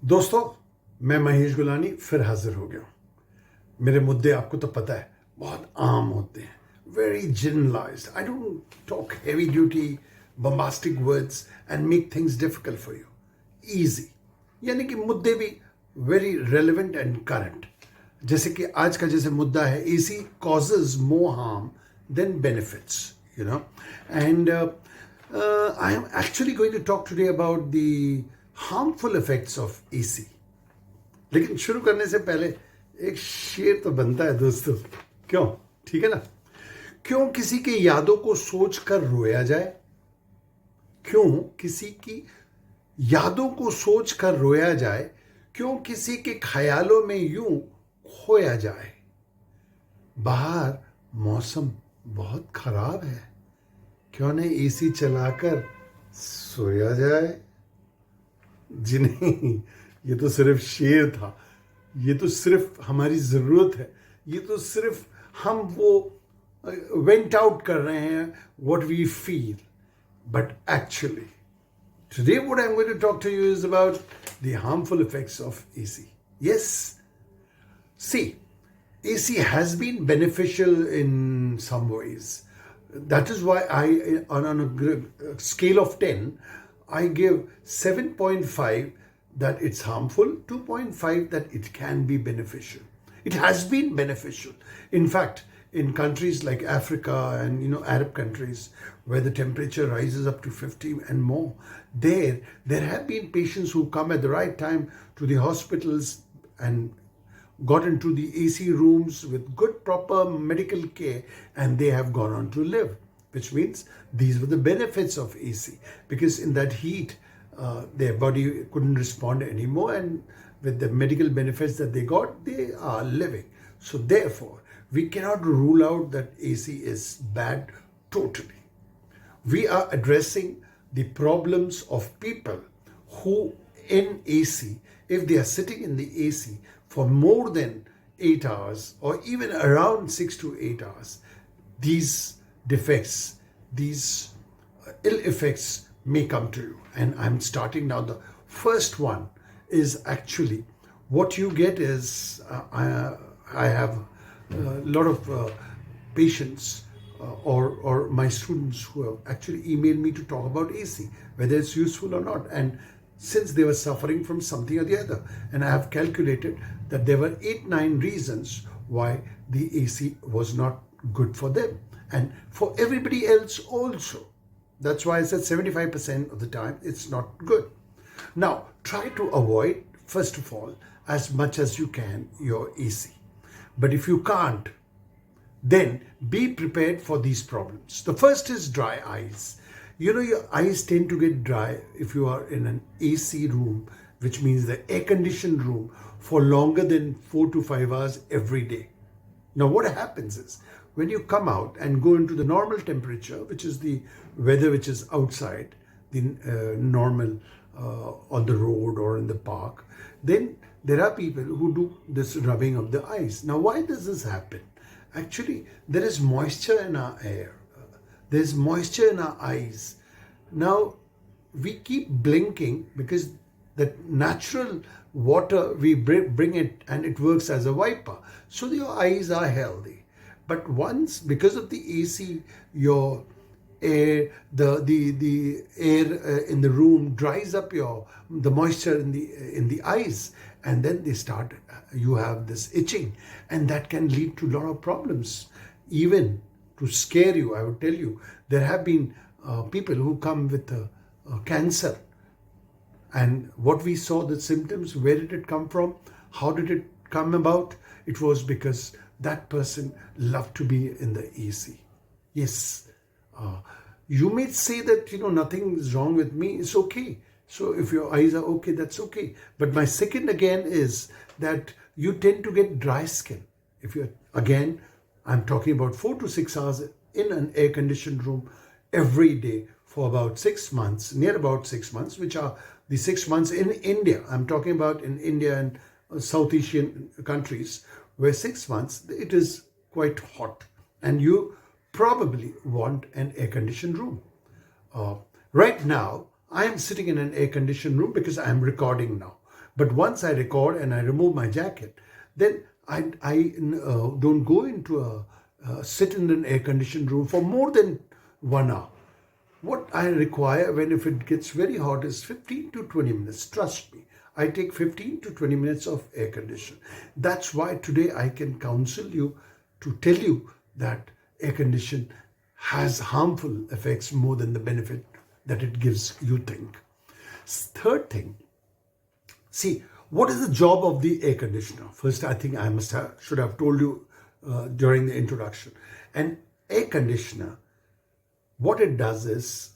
दोस्तों, मैं महेश गुलानी फिर हाजिर हो गया हूँ। मेरे मुद्दे आपको तो पता है बहुत आम होते हैं, very generalised. I don't talk heavy duty bombastic words and make things difficult for you. Easy, यानी कि मुद्दे भी वेरी रेलिवेंट एंड करंट. जैसे कि आज का जैसे मुद्दा है, AC causes more harm then benefits, you know. And I am actually going to talk today about the harmful effects of AC. लेकिन शुरू करने से पहले एक शेर तो बनता है दोस्तों. क्यों? ठीक है ना. क्यों किसी की यादों को सोच कर रोया जाए? क्यों किसी की यादों को सोच कर रोया जाए? क्यों किसी के ख्यालों में यूं खोया जाए? बाहर मौसम बहुत खराब है, क्यों नहीं एसी चलाकर सोया जाए? जी नहीं, ये तो सिर्फ शेर था. ये तो सिर्फ हमारी ज़रूरत है. ये तो सिर्फ हम वो वेंट आउट कर रहे हैं what we feel. But actually today what I'm going to talk to you is about the harmful effects of AC. Yes, see, AC has been beneficial in some ways. That is why on a scale of 10, I give 7.5 that it's harmful, 2.5 that it can be beneficial. It has been beneficial. In fact, in countries like Africa and Arab countries where the temperature rises up to 50 and more, there have been patients who come at the right time to the hospitals and got into the AC rooms with good proper medical care, and they have gone on to live, which means these were the benefits of AC, because in that heat their body couldn't respond anymore, and with the medical benefits that they got, they are living. So therefore we cannot rule out that AC is bad totally. We are addressing the problems of people who in AC, if they are sitting in the AC for more than 8 hours or even around 6 to 8 hours, these defects, these ill effects may come to you. And I'm starting now. The first one is actually what you get is I have a lot of patients or my students who have actually emailed me to talk about AC, whether it's useful or not. And since they were suffering from something or the other, and I have calculated that there were 8-9 reasons why the AC was not good for them and for everybody else also. That's why I said 75% of the time it's not good. Now try to avoid, first of all, as much as you can your AC. But if you can't, then be prepared for these problems. The first is dry eyes. Your eyes tend to get dry if you are in an AC room, which means the air-conditioned room, for longer than 4 to 5 hours every day. Now what happens is, when you come out and go into the normal temperature, which is the weather which is outside, the normal on the road or in the park, then there are people who do this rubbing of the eyes. Now why does this happen? Actually, there is moisture in our air. There's moisture in our eyes. Now, we keep blinking because that natural water, we bring it and it works as a wiper. So your eyes are healthy. But once, because of the AC, your air, the air in the room dries up the moisture in the eyes, and then you have this itching, and that can lead to a lot of problems. Even to scare you, I would tell you, there have been people who come with cancer, and what we saw, the symptoms, where did it come from? How did it come about? It was because that person loved to be in the AC. Yes, you may say that nothing is wrong with me, it's okay. So if your eyes are okay, that's okay. But my second again is that you tend to get dry skin. If you're, again, I'm talking about 4 to 6 hours in an air-conditioned room every day for about 6 months, near about 6 months, which are the 6 months in India. I'm talking about in India and South Asian countries, where 6 months it is quite hot, and you probably want an air-conditioned room. Right now, I am sitting in an air-conditioned room because I am recording now. But once I record and I remove my jacket, then I don't go into sit in an air-conditioned room for more than 1 hour. What I require when if it gets very hot is 15 to 20 minutes. Trust me, I take 15 to 20 minutes of air condition. That's why today I can counsel you to tell you that air condition has harmful effects more than the benefit that it gives you think. Third thing, see, what is the job of the air conditioner? First, I think I should have told you during the introduction. An air conditioner, what it does is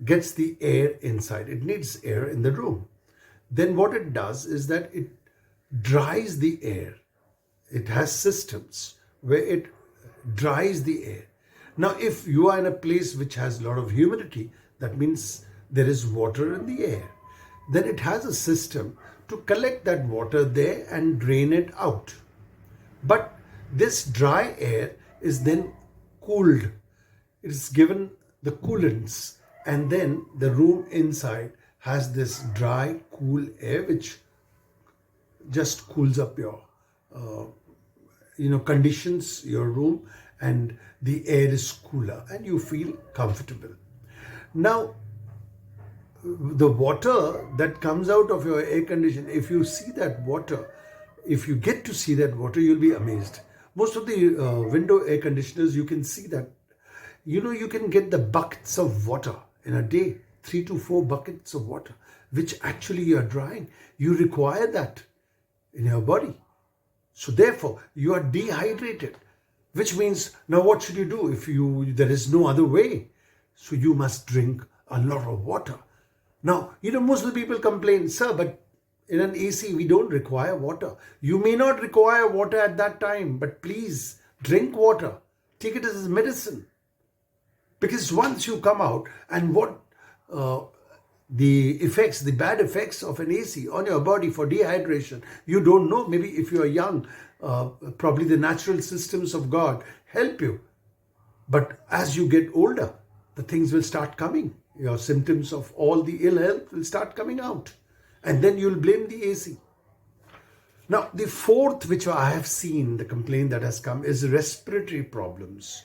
gets the air inside. It needs air in the room. Then what it does is that it dries the air. It has systems where it dries the air. Now, if you are in a place which has a lot of humidity, that means there is water in the air. Then it has a system to collect that water there and drain it out. But this dry air is then cooled. It is given the coolants, and then the room inside has this dry, cool air which just cools up your, conditions your room, and the air is cooler and you feel comfortable. Now, the water that comes out of your air conditioner, if you see that water, if you get to see that water, you'll be amazed. Most of the window air conditioners, you can see that, you can get the buckets of water in a day, 3 to 4 buckets of water, which actually you are drying. You require that in your body. So therefore, you are dehydrated, which means now what should you do if there is no other way? So you must drink a lot of water. Now, most of the people complain, sir, but in an AC, we don't require water. You may not require water at that time, but please drink water. Take it as medicine. Because once you come out, and what the bad effects of an AC on your body for dehydration, you don't know. Maybe if you are young, probably the natural systems of God help you. But as you get older, the things will start coming. Your symptoms of all the ill health will start coming out. And then you'll blame the AC. Now, the fourth, which I have seen, the complaint that has come, is respiratory problems.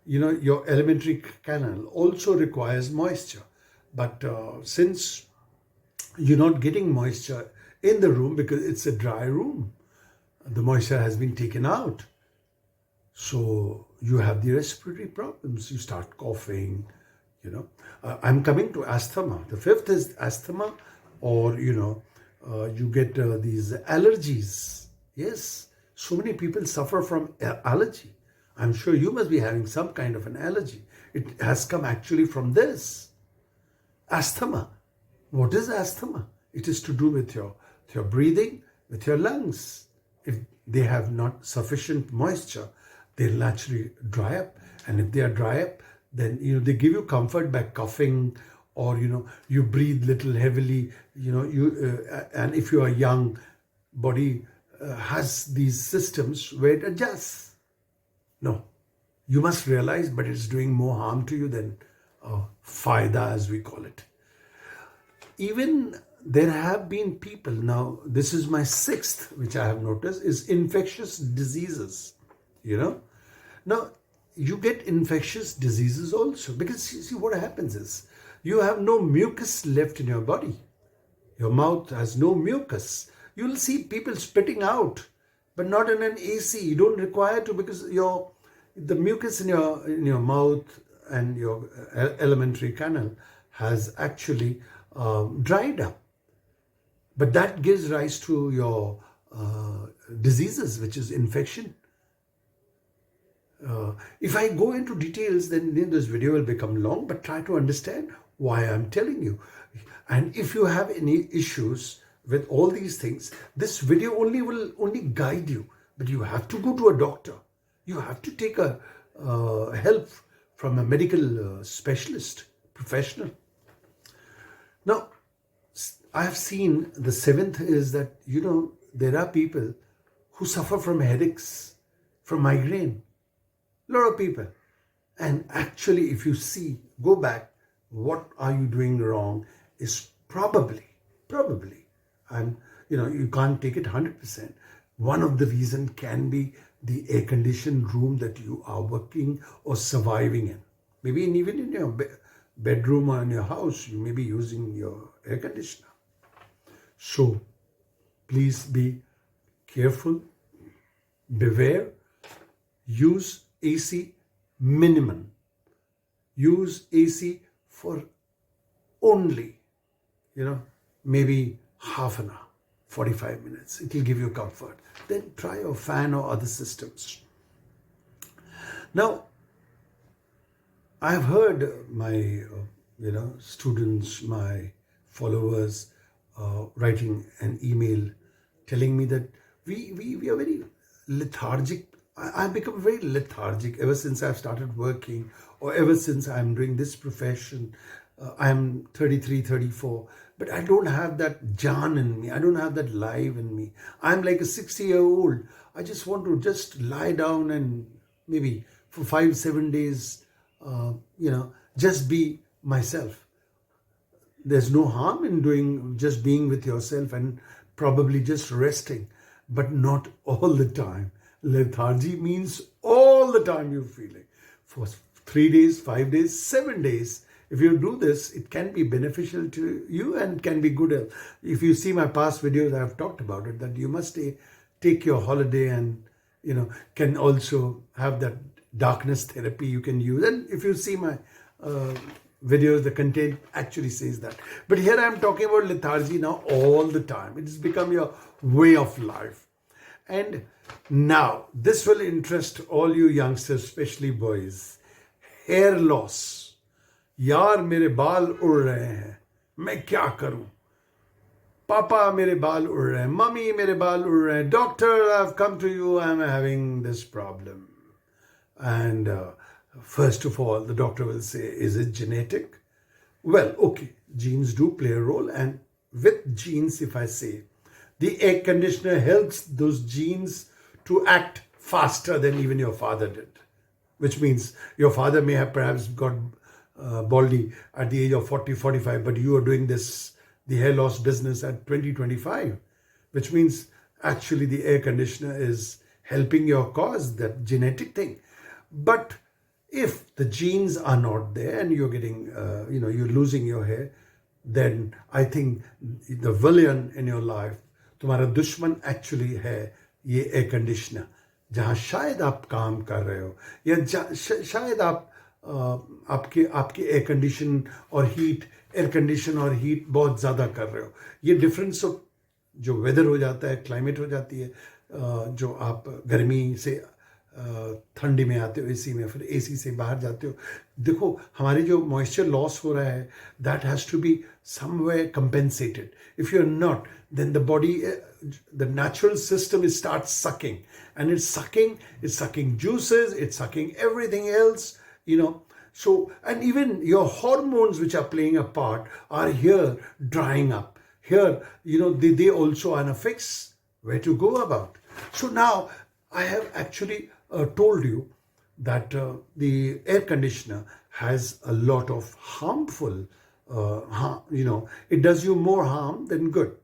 Your alimentary canal also requires moisture. But since you're not getting moisture in the room because it's a dry room, the moisture has been taken out. So you have the respiratory problems. You start coughing, I'm coming to asthma. The fifth is asthma, or, you get these allergies. Yes, so many people suffer from allergy. I'm sure you must be having some kind of an allergy. It has come actually from this. Asthma. What is asthma? It is to do with your breathing, with your lungs. If they have not sufficient moisture, they'll naturally dry up. And if they are dry up, then, they give you comfort by coughing, or, you breathe little heavily, and if you are young, body has these systems where it adjusts. No, you must realize, but it's doing more harm to you than faida, as we call it. Even there have been people, now this is my sixth, which I have noticed, is infectious diseases, Now, you get infectious diseases also, because see what happens is, you have no mucus left in your body. Your mouth has no mucus. You'll see people spitting out, but not in an AC. You don't require to, because the mucus in your mouth and your alimentary canal has actually dried up. But that gives rise to your diseases, which is infection. If I go into details, then this video will become long, but try to understand why I'm telling you. And if you have any issues with all these things, this video will only guide you, but you have to go to a doctor. You have to take a help from a medical specialist, professional. Now, I have seen the seventh is that, there are people who suffer from headaches, from migraine. A lot of people. And actually, if you go back, what are you doing wrong is probably, and, you can't take it 100%. One of the reason can be the air-conditioned room that you are working or surviving in. Maybe even in your bedroom or in your house, you may be using your air conditioner. So please be careful, beware, use AC minimum. Use AC for only, maybe half an hour, 45 minutes. It will give you comfort. Then try your fan or other systems. Now, I've heard my, students, my followers writing an email telling me that we are very lethargic. I've become very lethargic ever since I've started working, or ever since I'm doing this profession. I'm 33, 34, but I don't have that jaan in me. I don't have that life in me. I'm like a 60-year-old. I just want to just lie down and maybe for 5-7 days, just be myself. There's no harm in just being with yourself and probably just resting, but not all the time. Lethargy means all the time you're feeling. For 3 days, 5 days, 7 days, if you do this, it can be beneficial to you and can be good. If you see my past videos, I have talked about it, that you must take your holiday and, can also have that darkness therapy you can use. And if you see my videos, the content actually says that. But here I am talking about lethargy now all the time. It has become your way of life. And now, this will interest all you youngsters, especially boys. Hair loss. यार मेरे बाल उड़ रहे हैं, मैं क्या करूं? पापा मेरे बाल उड़ रहे हैं, मम्मी मेरे बाल उड़ रहे हैं, doctor, I've come to you, I'm having this problem. And first of all, the doctor will say, is it genetic? Well, okay, genes do play a role, and with genes, if I say, the air conditioner helps those genes to act faster than even your father did. Which means your father may have perhaps got baldy at the age of 40, 45, but you are doing the hair loss business at 20, 25. Which means actually the air conditioner is helping your cause, that genetic thing. But if the genes are not there and you're getting, you're losing your hair, then I think the villain in your life, तुम्हारा दुश्मन actually है ये air conditioner, जहाँ शायद आप काम कर रहे हो, या शायद आप आपके एयर कंडीशन और एयर कंडीशन और हीट बहुत ज़्यादा कर रहे हो. ये डिफरेंस ऑफ जो वेदर हो जाता है, क्लाइमेट हो जाती है, जो आप गर्मी से ठंडी में आते हो एसी में, फिर एसी से बाहर जाते हो. देखो हमारे जो मॉइस्चर लॉस हो रहा है, that has to be somewhere compensated. If you are not, then the body, the natural system starts sucking, and it's sucking juices, it's sucking everything else, so, and even your hormones which are playing a part are here drying up here, they also are in a fix where to go about. So now I have actually told you that the air conditioner has a lot of harmful it does you more harm than good.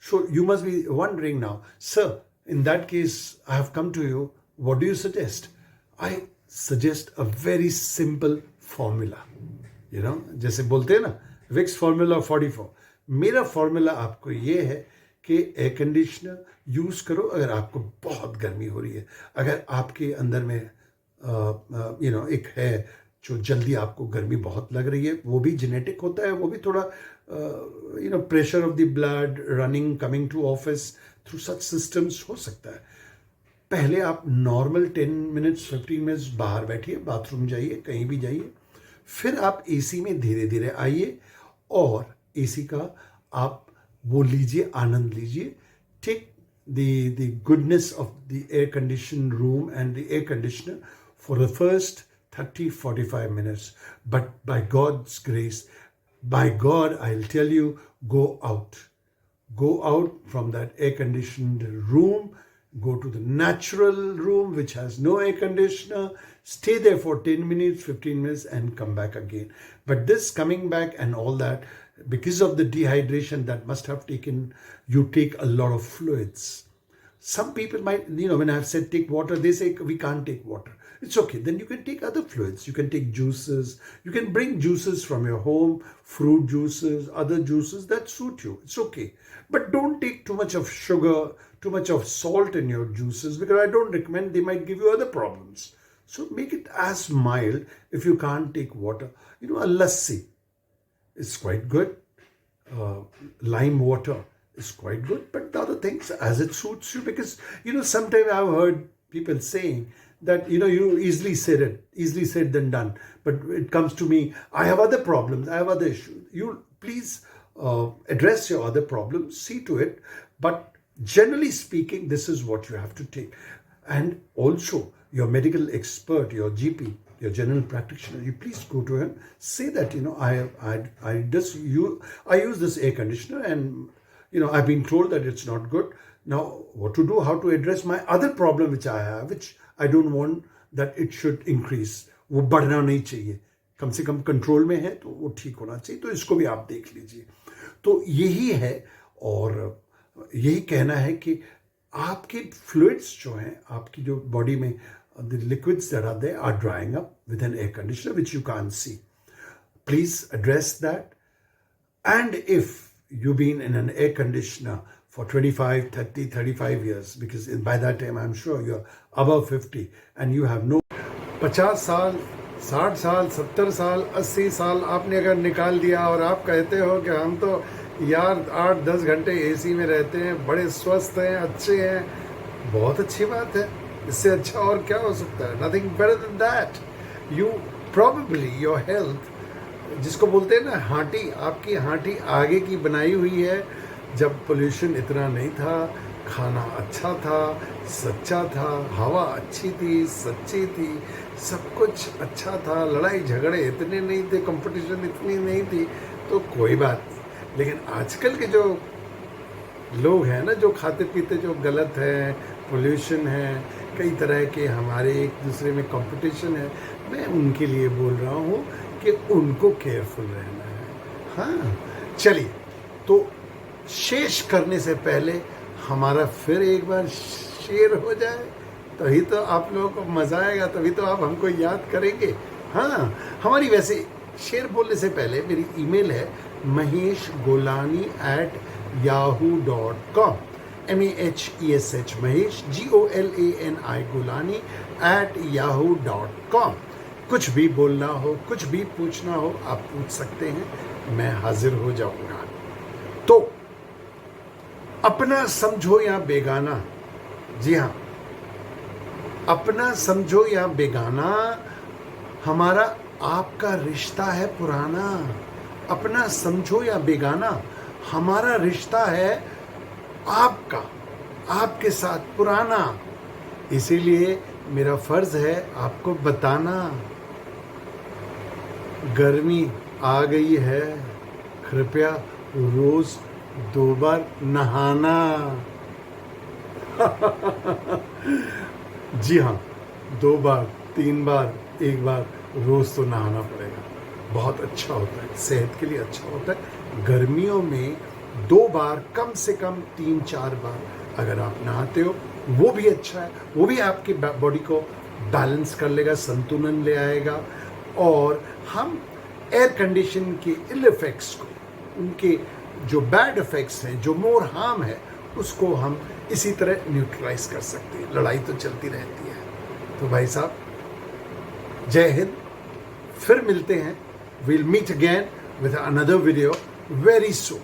So you must be wondering now, sir, in that case, I have come to you. What do you suggest? I suggest a very simple formula. जैसे बोलते हैं ना, Vicks formula 44. मेरा formula आपको ये है कि air conditioner use करो अगर आपको बहुत गर्मी हो रही है, अगर आपके अंदर में एक है जो जल्दी आपको गर्मी बहुत लग रही है, वो भी जेनेटिक होता है, वो भी थोड़ा pressure of the blood running coming to office through such systems हो सकता है. पहले आप नॉर्मल 10 मिनट्स 15 मिनट्स बाहर बैठिए, बाथरूम जाइए, कहीं भी जाइए, फिर आप एसी में धीरे धीरे आइए और एसी का आप वो लीजिए, आनंद लीजिए. Take the goodness of the air conditioned room and the air conditioner for the first 30-45 minutes. But by God's grace, by God, I'll tell you, go out. Go out from that air-conditioned room. Go to the natural room, which has no air conditioner. Stay there for 10 minutes, 15 minutes, and come back again. But this coming back and all that, because of the dehydration that must have taken, you take a lot of fluids. Some people might, when I've said take water, they say we can't take water. It's okay. Then you can take other fluids. You can take juices. You can bring juices from your home, fruit juices, other juices that suit you. It's okay. But don't take too much of sugar, too much of salt in your juices, because I don't recommend. They might give you other problems. So make it as mild if you can't take water. A lassi is quite good. Lime water is quite good, but the other things as it suits you, because sometimes I've heard people saying that you easily said than done, but it comes to me, I have other problems, I have other issues. You please address your other problems, see to it, but generally speaking, this is what you have to take. And also your medical expert, your GP, your general practitioner, you please go to him, say that I use this air conditioner, and I've been told that it's not good. Now, what to do, how to address my other problem which I have, which I don't want that it should increase. वो बढ़ना नहीं चाहिए, कम से कम control में है तो वो ठीक होना चाहिए. तो इसको भी आप देख लीजिए. तो यही है, और यही कहना है कि आपके फ्लूइड्स जो हैं, आपकी जो बॉडी में the liquids that are there are drying up with an air conditioner which you can't see. Please address that. And if you've been in an air conditioner for 25, 30, 35 years, because by that time I'm sure you're above 50 and you have no 50 साल, 60 साल, 70 साल, 80 साल आपने अगर निकाल दिया और आप कहते हो कि हम तो यार 8-10 घंटे एसी में रहते हैं, बड़े स्वस्थ हैं, अच्छे हैं, बहुत अच्छी बात है. इससे अच्छा और क्या हो सकता है? Nothing better than that. You probably your health, जिसको बोलते हैं ना हांटी, आपकी हांटी आगे की बनाई हुई है. जब पोल्यूशन इतना नहीं था, खाना अच्छा था, सच्चा था, हवा अच्छी थी, सच्ची थी, सब कुछ अच्छा था, लड़ाई झगड़े इतने नहीं थे, कंपटीशन इतनी नहीं थी, तो कोई बात नहीं. लेकिन आजकल के जो लोग हैं ना, जो खाते पीते जो गलत है, पोल्यूशन है, कई तरह के हमारे एक दूसरे में कंपटीशन है, मैं उनके लिए बोल रहा हूँ कि उनको केयरफुल रहना है. हाँ, चलिए, तो शेष करने से पहले हमारा फिर एक बार शेयर हो जाए, तभी तो आप लोगों को मज़ा आएगा, तभी तो आप हमको याद करेंगे. हाँ, हमारी वैसे शेयर बोलने से पहले मेरी ईमेल है maheshgolani@yahoo.com. MAHESH Mahesh GOLANI Golani @yahoo.com. कुछ भी बोलना हो, कुछ भी पूछना हो, आप पूछ सकते हैं, मैं हाजिर हो जाऊंगा. तो अपना समझो या बेगाना, जी हाँ, अपना समझो या बेगाना, हमारा आपका रिश्ता है पुराना. अपना समझो या बेगाना, हमारा रिश्ता है आपका, आपके साथ पुराना. इसीलिए मेरा फर्ज है आपको बताना. गर्मी आ गई है, कृपया रोज 2 बार नहाना. जी हाँ, 2 बार, 3 बार, 1 बार रोज तो नहाना पड़ेगा. बहुत अच्छा होता है, सेहत के लिए अच्छा होता है. गर्मियों में 2 बार, कम से कम 3-4 बार अगर आप नहाते हो, वो भी अच्छा है. वो भी आपकी बॉडी को बैलेंस कर लेगा, संतुलन ले आएगा. और हम एयर कंडीशन के इल इफेक्ट्स को, उनके जो बैड इफेक्ट्स हैं, जो मोर हार्म है, उसको हम इसी तरह न्यूट्रलाइज कर सकते हैं. लड़ाई तो चलती रहती है. तो भाई साहब, जय हिंद. फिर मिलते हैं. We'll meet again with another video very soon.